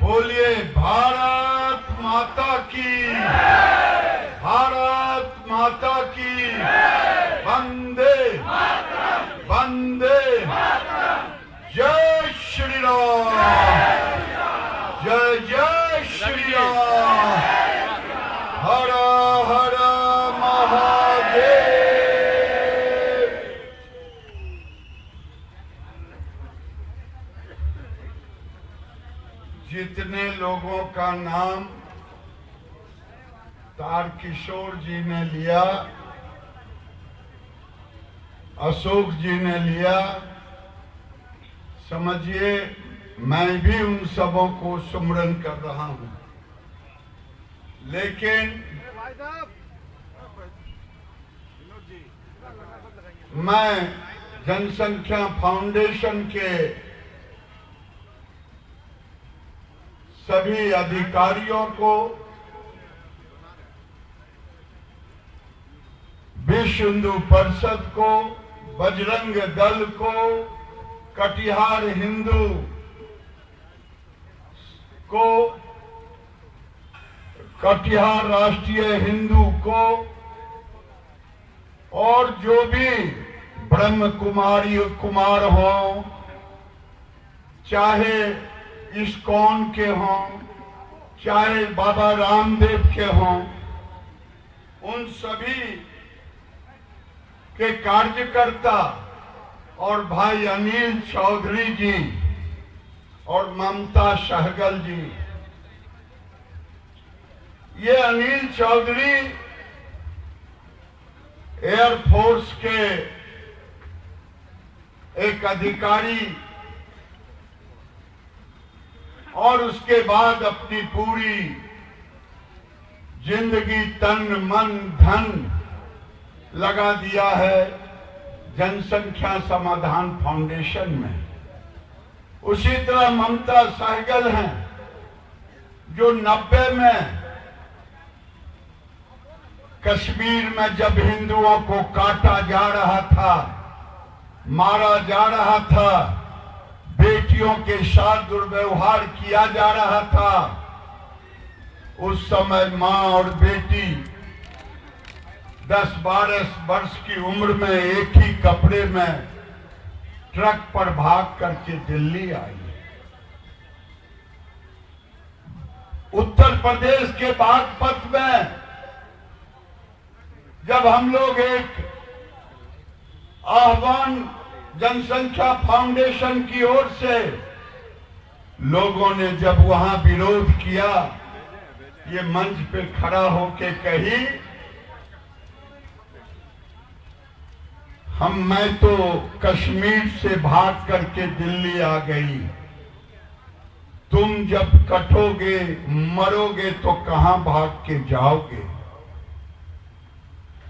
बोलिए भारत माता की, भारत माता की, वंदे वंदे, जय श्री राम, जय जय श्री राम, हर हर महादेव। जितने लोगों का नाम तारकिशोर जी ने लिया, अशोक जी ने लिया, समझिए मैं भी उन सबों को सुमरन कर रहा हूं। लेकिन मैं जनसंख्या फाउंडेशन के सभी अधिकारियों को, विश्व हिंदू परिषद को, बजरंग दल को, कटिहार हिंदू को, कटिहार राष्ट्रीय हिंदू को, और जो भी ब्रह्म कुमारी कुमार हों, चाहे इस्कॉन के हों, चाहे बाबा रामदेव के हों, उन सभी के कार्यकर्ता और भाई अनिल चौधरी जी और ममता सहगल जी। ये अनिल चौधरी एयरफोर्स के एक अधिकारी और उसके बाद अपनी पूरी जिंदगी तन मन धन लगा दिया है जनसंख्या समाधान फाउंडेशन में। उसी तरह ममता सहगल हैं जो 90 में कश्मीर में जब हिंदुओं को काटा जा रहा था, मारा जा रहा था, बेटियों के साथ दुर्व्यवहार किया जा रहा था, उस समय मां और बेटी 10-12 वर्ष की उम्र में एक ही कपड़े में ट्रक पर भाग करके दिल्ली आई। उत्तर प्रदेश के बागपत में जब हम लोग एक आह्वान जनसंख्या फाउंडेशन की ओर से लोगों ने जब वहां विरोध किया, ये मंच पे खड़ा होके कही, मैं तो कश्मीर से भाग करके दिल्ली आ गई, तुम जब कटोगे मरोगे तो कहां भाग के जाओगे।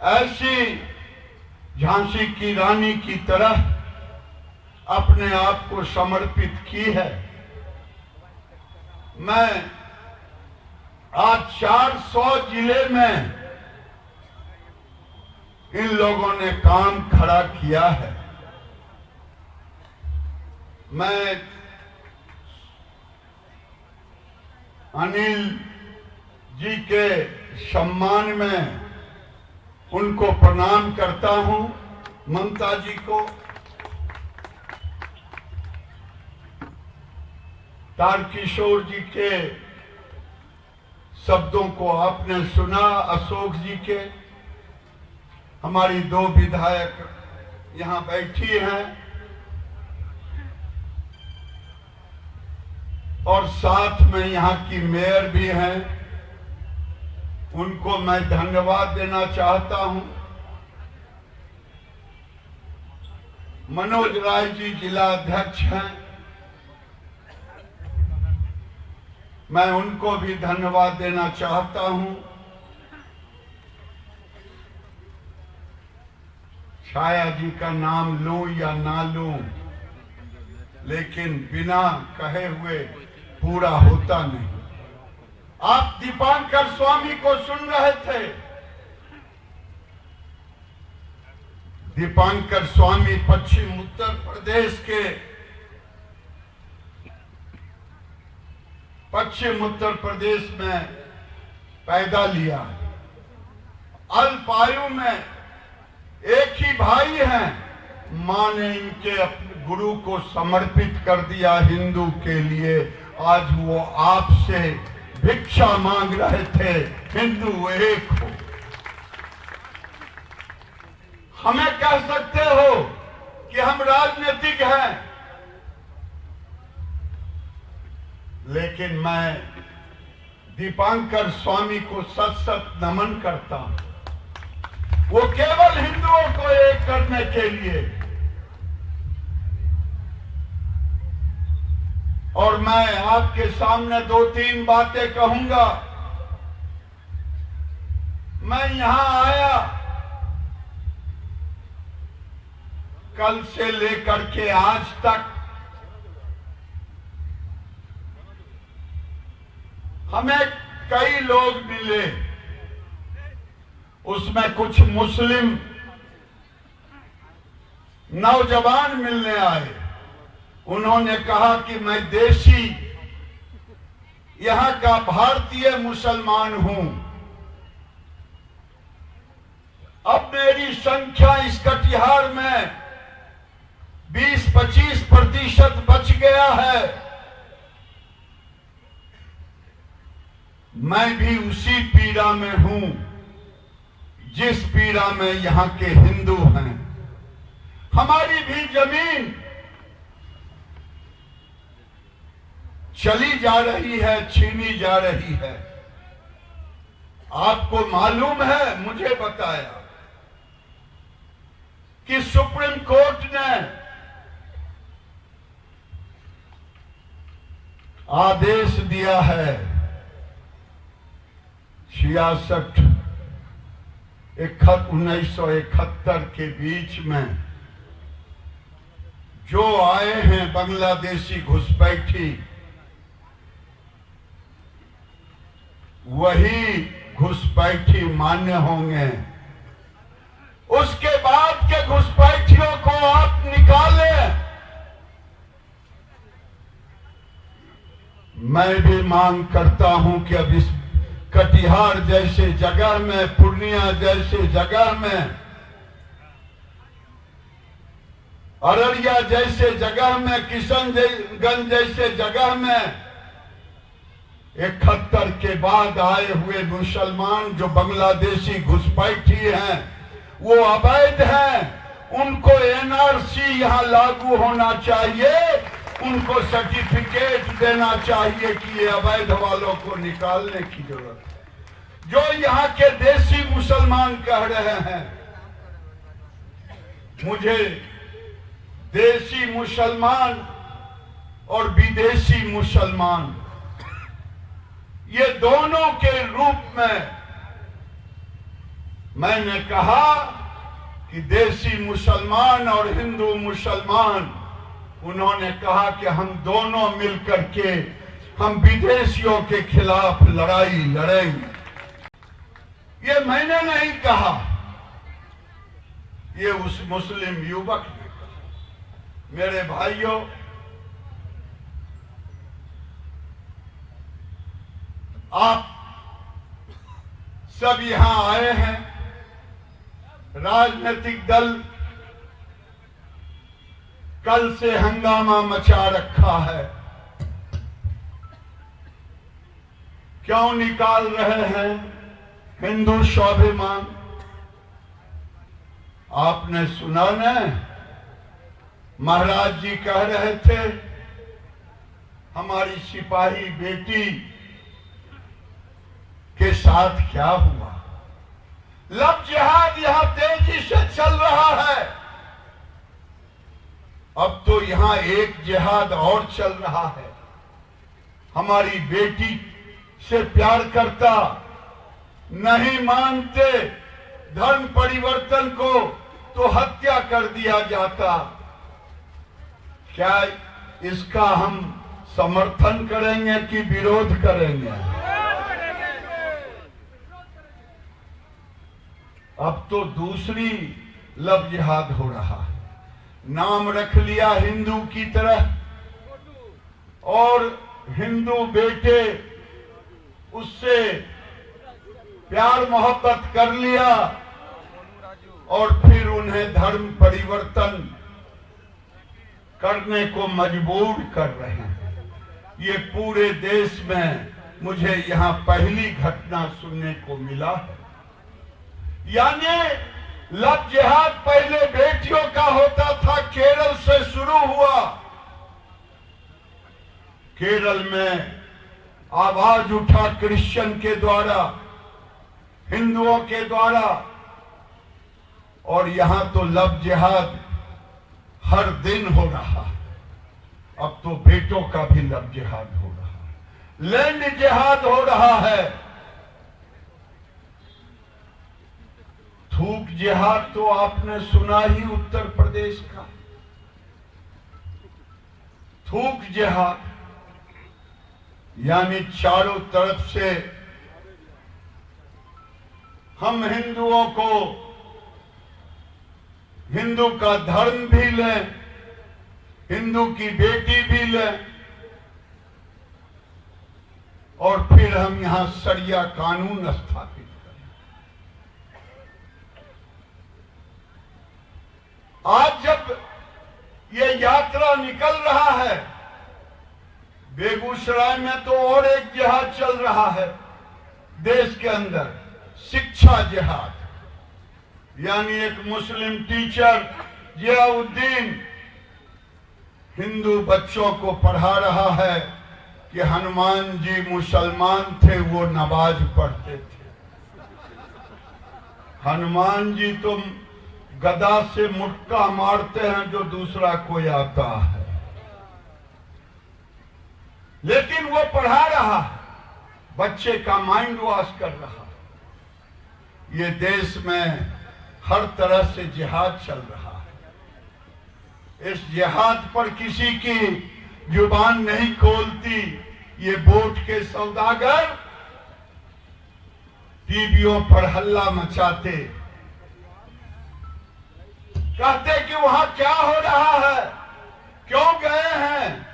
ऐसी झांसी की रानी की तरह अपने आप को समर्पित की है। मैं आज 400 जिले में इन लोगों ने काम खड़ा किया है। मैं अनिल जी के सम्मान में उनको प्रणाम करता हूं, ममता जी को। तारकिशोर जी के शब्दों को आपने सुना, अशोक जी के, हमारी 2 विधायक यहां बैठी हैं और साथ में यहां की मेयर भी हैं, उनको मैं धन्यवाद देना चाहता हूं। मनोज राय जी जिला अध्यक्ष हैं, मैं उनको भी धन्यवाद देना चाहता हूं। छाया जी का नाम लूं या ना लूं, लेकिन बिना कहे हुए पूरा होता नहीं। आप दीपांकर स्वामी को सुन रहे थे। दीपांकर स्वामी पश्चिम उत्तर प्रदेश के पश्चिम उत्तर प्रदेश में पैदा लिया। अल्पायु में एक ही भाई हैं, मां ने इनके अपने गुरु को समर्पित कर दिया हिंदू के लिए। आज वो आपसे भिक्षा मांग रहे थे, हिंदू एक हो। हमें कह सकते हो कि हम राजनीतिक हैं, लेकिन मैं दीपांकर स्वामी को सत सत नमन करता हूं। वो केवल हिंदुओं को एक करने के लिए, और मैं आपके सामने 2-3 बातें कहूंगा। मैं यहां आया, कल से लेकर के आज तक हमें कई लोग मिले, उसमें कुछ मुस्लिम नौजवान मिलने आए। उन्होंने कहा कि मैं देशी यहां का भारतीय मुसलमान हूं। अब मेरी संख्या इस कटिहार में 20-25% बच गया है। मैं भी उसी पीड़ा में हूं जिस पीड़ा में यहां के हिंदू हैं। हमारी भी जमीन चली जा रही है, छीनी जा रही है। आपको मालूम है, मुझे बताया कि सुप्रीम कोर्ट ने आदेश दिया है 1971 के बीच में जो आए हैं बांग्लादेशी घुसपैठी, वही घुसपैठी मान्य होंगे। उसके बाद के घुसपैठियों को आप निकालें। मैं भी मांग करता हूं कि अब इस कटिहार जैसे जगह में, पूर्णिया जैसे जगह में, अररिया जैसे जगह में, किशनगंज जैसे जगह में 71 के बाद आए हुए मुसलमान जो बांग्लादेशी घुसपैठी हैं, वो अवैध हैं। उनको एनआरसी यहां लागू होना चाहिए, उनको सर्टिफिकेट देना चाहिए कि ये अवैध वालों को निकालने की जरूरत है। जो यहाँ के देसी मुसलमान कह रहे हैं, मुझे देसी मुसलमान और विदेशी मुसलमान, ये दोनों के रूप में मैंने कहा कि देसी मुसलमान और हिंदू मुसलमान, उन्होंने कहा कि हम दोनों मिलकर के हम विदेशियों के खिलाफ लड़ाई लड़ेंगे। ये मैंने नहीं कहा, ये उस मुस्लिम युवक ने कहा। मेरे भाइयों, आप सब यहां आए हैं, राजनीतिक दल कल से हंगामा मचा रखा है। क्यों निकाल रहे हैं हिंदू स्वाभिमान? आपने सुना न, महाराज जी कह रहे थे हमारी सिपाही बेटी के साथ क्या हुआ। लव जिहाद यहां तेजी से चल रहा है। अब तो यहां एक जिहाद और चल रहा है। हमारी बेटी से प्यार करता, नहीं मानते धर्म परिवर्तन को तो हत्या कर दिया जाता। क्या इसका हम समर्थन करेंगे कि विरोध करेंगे? अब तो दूसरी लव जिहाद हो रहा है। नाम रख लिया हिंदू की तरह और हिंदू बेटे उससे प्यार मोहब्बत कर लिया और फिर उन्हें धर्म परिवर्तन करने को मजबूर कर रहे हैं। ये पूरे देश में मुझे यहाँ पहली घटना सुनने को मिला है। यानी लव जिहाद पहले बेटियों का होता था, केरल से शुरू हुआ। केरल में आवाज उठा क्रिश्चियन के द्वारा, हिंदुओं के द्वारा, और यहां तो लव जिहाद हर दिन हो रहा है। अब तो बेटों का भी लव जिहाद हो रहा है, लैंड जिहाद हो रहा है। थूक जिहाद तो आपने सुना ही उत्तर प्रदेश का। थूक जिहाद यानी चारों तरफ से हम हिंदुओं को, हिंदू का धर्म भी लें, हिंदू की बेटी भी लें, और फिर हम यहां शरिया कानून स्थापित करें। आज जब ये यात्रा निकल रहा है, बेगूसराय में तो और एक जिहाद चल रहा है देश के अंदर, शिक्षा जिहाद। यानी एक मुस्लिम टीचर जियाउद्दीन हिंदू बच्चों को पढ़ा रहा है कि हनुमान जी मुसलमान थे, वो नमाज पढ़ते थे। हनुमान जी तो गदा से मुक्का मारते हैं जो दूसरा कोई आता है, लेकिन वो पढ़ा रहा है, बच्चे का माइंड वॉश कर रहा है। ये देश में हर तरह से जिहाद चल रहा है। इस जिहाद पर किसी की जुबान नहीं खोलती। ये वोट के सौदागर टीवियों पर हल्ला मचाते, कहते कि वहां क्या हो रहा है, क्यों गए हैं।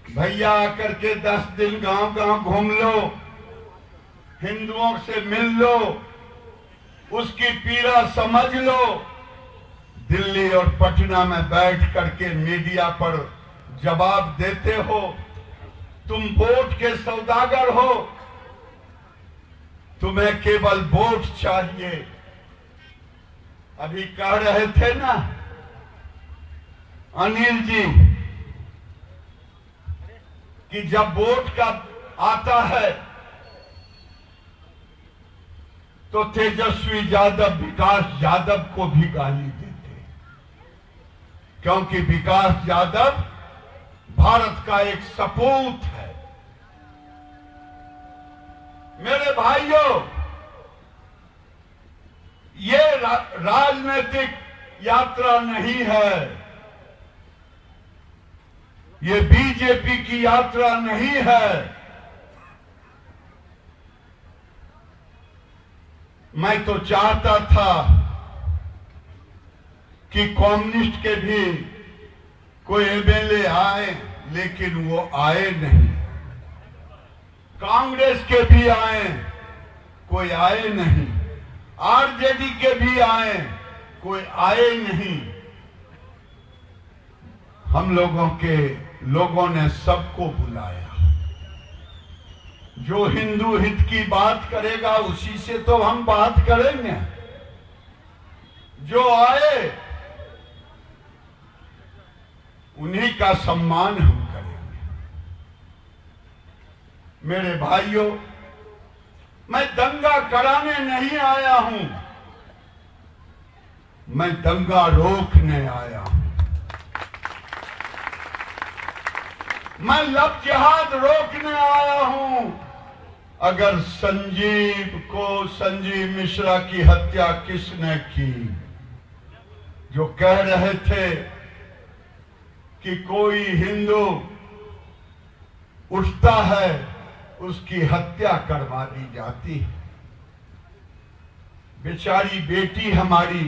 भैया आकर के 10 दिन गांव गांव घूम लो, हिंदुओं से मिल लो, उसकी पीड़ा समझ लो। दिल्ली और पटना में बैठ करके मीडिया पर जवाब देते हो। तुम वोट के सौदागर हो, तुम्हें केवल वोट चाहिए। अभी कह रहे थे ना अनिल जी कि जब वोट का आता है तो तेजस्वी यादव विकास यादव को भी गाली देते, क्योंकि विकास यादव भारत का एक सपूत है। मेरे भाइयों, ये राजनीतिक यात्रा नहीं है, ये बीजेपी की यात्रा नहीं है। मैं तो चाहता था कि कम्युनिस्ट के भी कोई एमएलए आए, लेकिन वो आए नहीं। कांग्रेस के भी आए, कोई आए नहीं। आरजेडी के भी आए, कोई आए नहीं। हम लोगों ने सबको बुलाया। जो हिंदू हित की बात करेगा उसी से तो हम बात करेंगे। जो आए उन्हीं का सम्मान हम करेंगे। मेरे भाइयों, मैं दंगा कराने नहीं आया हूं, मैं दंगा रोकने आया हूं। मैं लव जिहाद रोकने आया हूं। अगर संजीव मिश्रा की हत्या किसने की, जो कह रहे थे कि कोई हिंदू उठता है उसकी हत्या करवा दी जाती है। बेचारी बेटी हमारी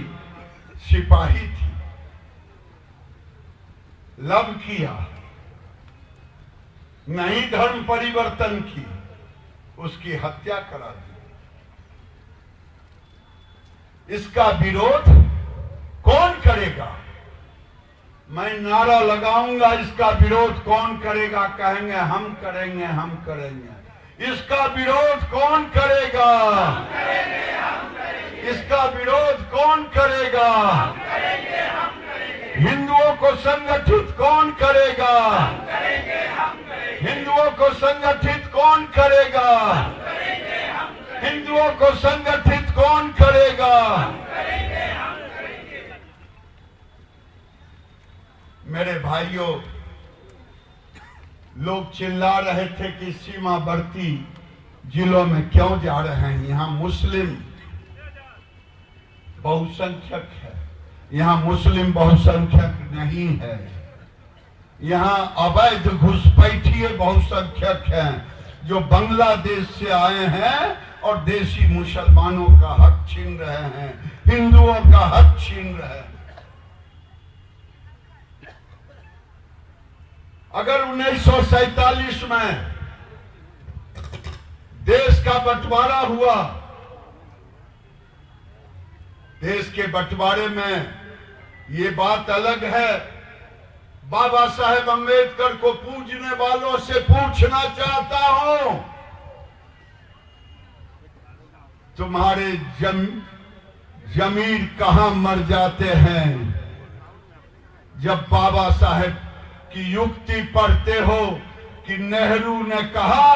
सिपाही थी, लव किया। नहीं धर्म परिवर्तन की, उसकी हत्या करा दी। इसका विरोध कौन करेगा? मैं नारा लगाऊंगा, इसका विरोध कौन करेगा? कहेंगे हम करेंगे, हम करेंगे। इसका विरोध कौन करेगा? हम करेंगे, हम करेंगे। इसका विरोध कौन करेगा? हम करेंगे, हम करेंगे। हिंदुओं को संगठित कौन करेगा? हम करेंगे, हम करेंगे। हिंदुओं को संगठित कौन करेगा? हम करेंगे, हम करेंगे। हिंदुओं को संगठित कौन करेगा? हम करेंगे, हम करेंगे। मेरे भाइयों, लोग चिल्ला रहे थे कि सीमावर्ती जिलों में क्यों जा रहे हैं? यहाँ मुस्लिम बहुसंख्यक है, यहाँ मुस्लिम बहुसंख्यक नहीं है। यहाँ अवैध घुसपैठिए बहुसंख्यक हैं जो बांग्लादेश से आए हैं और देशी मुसलमानों का हक छीन रहे हैं, हिंदुओं का हक छीन रहे हैं। अगर 1947 में देश का बंटवारा हुआ, देश के बंटवारे में ये बात अलग है। बाबा साहेब अम्बेडकर को पूजने वालों से पूछना चाहता हूं, तुम्हारे जमीर कहां मर जाते हैं जब बाबा साहेब की युक्ति पढ़ते हो कि नेहरू ने कहा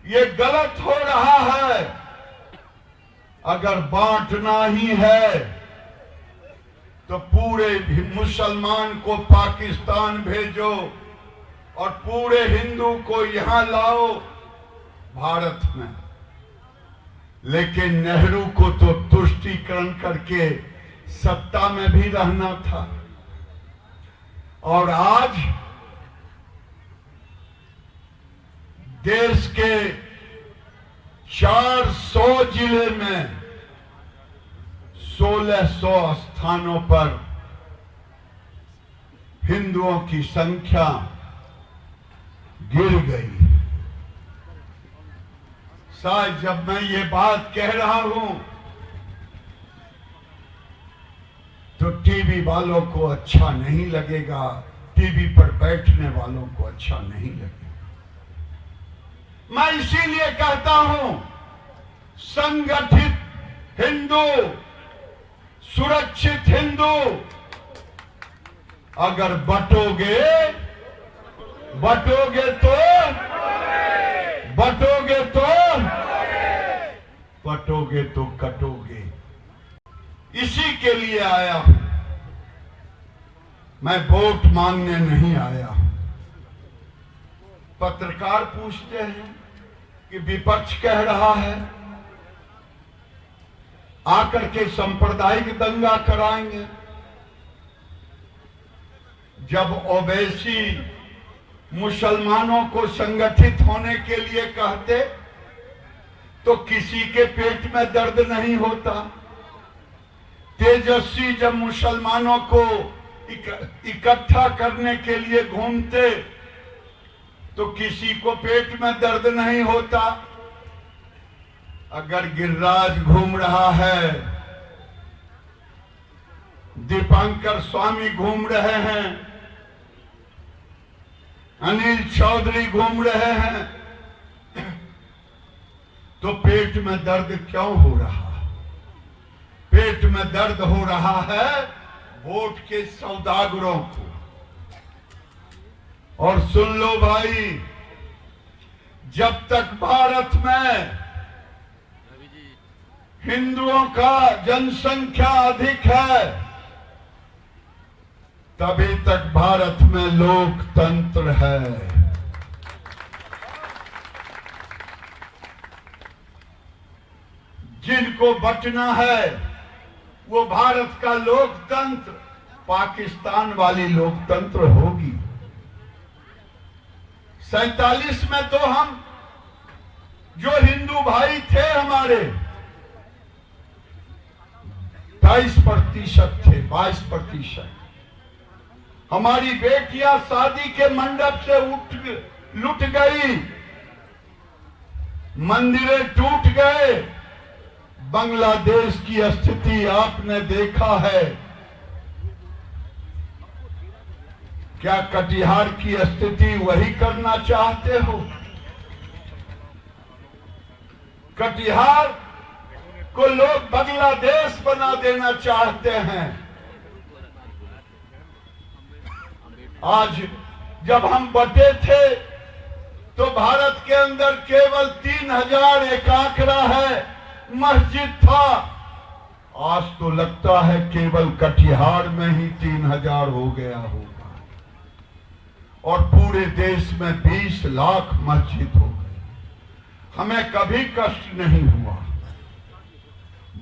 ये गलत हो रहा है, अगर बांटना ही है तो पूरे मुसलमान को पाकिस्तान भेजो और पूरे हिंदू को यहां लाओ भारत में। लेकिन नेहरू को तो तुष्टीकरण करके सत्ता में भी रहना था। और आज देश के 400 जिले में 1600 स्थानों पर हिंदुओं की संख्या गिर गई। शायद जब मैं ये बात कह रहा हूं तो टीवी वालों को अच्छा नहीं लगेगा, टीवी पर बैठने वालों को अच्छा नहीं लगेगा। मैं इसीलिए कहता हूं, संगठित हिंदू, सुरक्षित हिंदू, अगर बटोगे तो कटोगे। इसी के लिए आया हूं, मैं वोट मांगने नहीं आया हूं। पत्रकार पूछते हैं कि विपक्ष कह रहा है आकर के सांप्रदायिक दंगा कराएंगे। जब ओवैसी मुसलमानों को संगठित होने के लिए कहते तो किसी के पेट में दर्द नहीं होता। तेजस्वी जब मुसलमानों को इकट्ठा करने के लिए घूमते तो किसी को पेट में दर्द नहीं होता। अगर गिरिराज घूम रहा है, दीपांकर स्वामी घूम रहे हैं, अनिल चौधरी घूम रहे हैं, तो पेट में दर्द क्यों हो रहा? पेट में दर्द हो रहा है वोट के सौदागरों को। और सुन लो भाई, जब तक भारत में हिंदुओं का जनसंख्या अधिक है तभी तक भारत में लोकतंत्र है। जिनको बचना है वो भारत का लोकतंत्र, पाकिस्तान वाली लोकतंत्र होगी। 47 में तो हम जो हिंदू भाई थे हमारे 22% थे, 22%। हमारी बेटियां शादी के मंडप से लुट गई, मंदिरें टूट गए। बांग्लादेश की स्थिति आपने देखा है। क्या कटिहार की स्थिति वही करना चाहते हो? कटिहार को लोग बांग्लादेश बना देना चाहते हैं। आज जब हम बटे थे तो भारत के अंदर केवल 3000 एक आंकड़ा है, मस्जिद था। आज तो लगता है केवल कटिहार में ही 3000 हो गया होगा और पूरे देश में 20 लाख मस्जिद हो गए। हमें कभी कष्ट नहीं हुआ।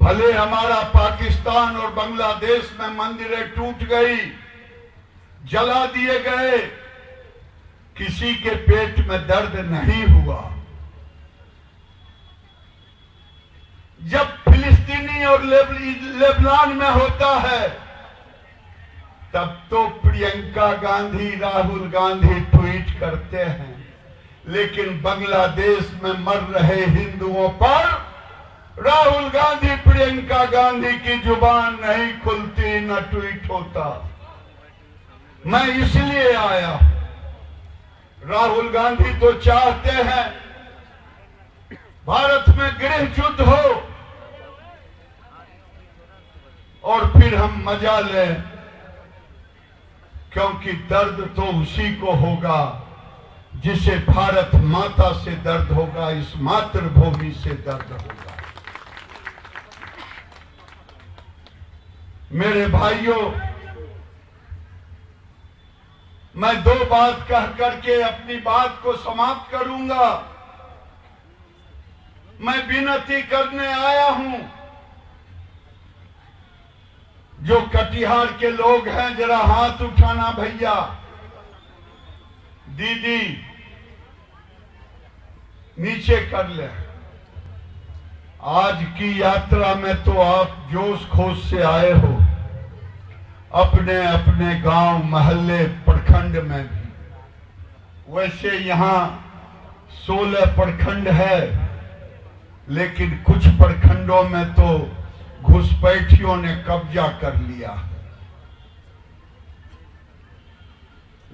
भले हमारा पाकिस्तान और बांग्लादेश में मंदिरें टूट गई, जला दिए गए, किसी के पेट में दर्द नहीं हुआ। जब फिलिस्तीनी और लेबनान में होता है तब तो प्रियंका गांधी, राहुल गांधी ट्वीट करते हैं, लेकिन बांग्लादेश में मर रहे हिंदुओं पर राहुल गांधी, प्रियंका गांधी की जुबान नहीं खुलती, न ट्वीट होता। मैं इसलिए आया। राहुल गांधी तो चाहते हैं भारत में गृह युद्ध हो और फिर हम मजा लें, क्योंकि दर्द तो उसी को होगा जिसे भारत माता से दर्द होगा, इस मातृभूमि से दर्द होगा। मेरे भाइयों, मैं 2 बात कह करके अपनी बात को समाप्त करूंगा। मैं विनती करने आया हूं, जो कटिहार के लोग हैं जरा हाथ उठाना भैया, दीदी नीचे कर ले। आज की यात्रा में तो आप जोश खोश से आए हो, अपने अपने गांव, मोहल्ले, प्रखंड में भी। वैसे यहाँ 16 प्रखंड है, लेकिन कुछ प्रखंडों में तो घुसपैठियों ने कब्जा कर लिया।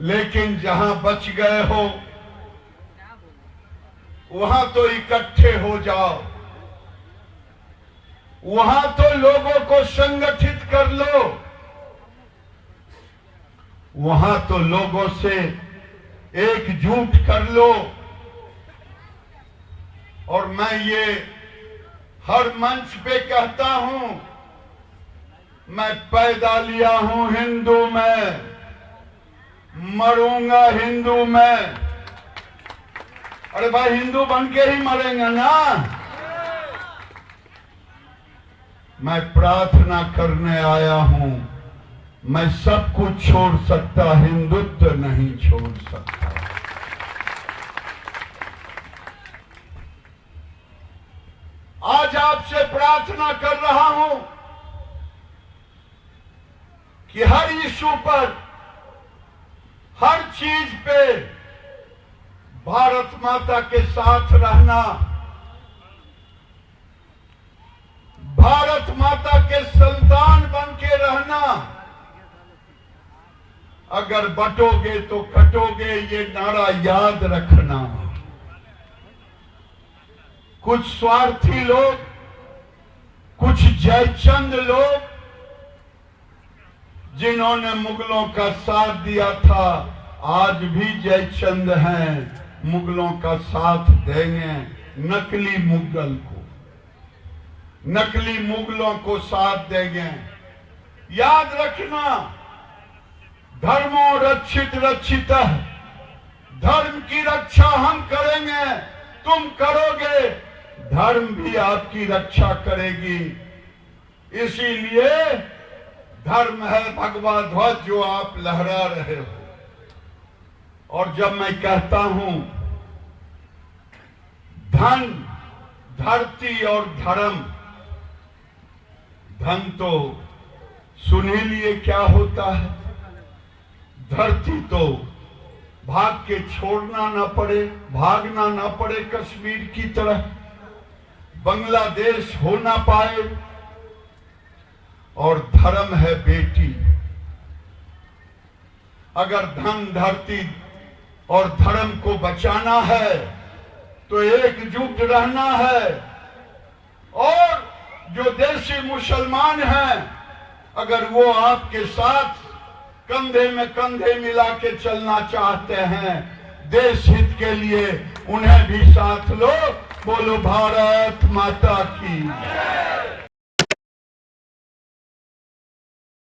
लेकिन जहां बच गए हो वहां तो इकट्ठे हो जाओ, वहां तो लोगों को संगठित कर लो, वहां तो लोगों से एकजुट कर लो। और मैं ये हर मंच पे कहता हूं, मैं पैदा लिया हूं हिंदू में, मरूंगा हिंदू में। अरे भाई, हिंदू बन के ही मरेंगे ना। मैं प्रार्थना करने आया हूं, मैं सब कुछ छोड़ सकता, हिंदुत्व नहीं छोड़ सकता। आज आपसे प्रार्थना कर रहा हूं कि हर इश्यू पर, हर चीज पे भारत माता के साथ रहना, भारत माता के संतान बन के रहना। अगर बटोगे तो कटोगे, ये नारा याद रखना। कुछ स्वार्थी लोग, कुछ जयचंद लोग, जिन्होंने मुगलों का साथ दिया था, आज भी जयचंद हैं, मुगलों का साथ देंगे। नकली मुगल को, नकली मुगलों को साथ देंगे। याद रखना, धर्मो रक्षित रक्षितः, धर्म की रक्षा हम करेंगे, तुम करोगे, धर्म भी आपकी रक्षा करेगी। इसीलिए धर्म है भगवा ध्वज जो आप लहरा रहे हो। और जब मैं कहता हूं धन, धरती और धर्म, धन तो सुन ही लिए क्या होता है। धरती तो भाग के छोड़ना ना पड़े, भागना ना पड़े कश्मीर की तरह, बांग्लादेश हो ना पाए। और धर्म है बेटी, अगर धन धरती और धर्म को बचाना है तो एकजुट रहना है। और जो देशी मुसलमान हैं, अगर वो आपके साथ कंधे में कंधे मिला के चलना चाहते हैं देश हित के लिए, उन्हें भी साथ लो। बोलो भारत माता की।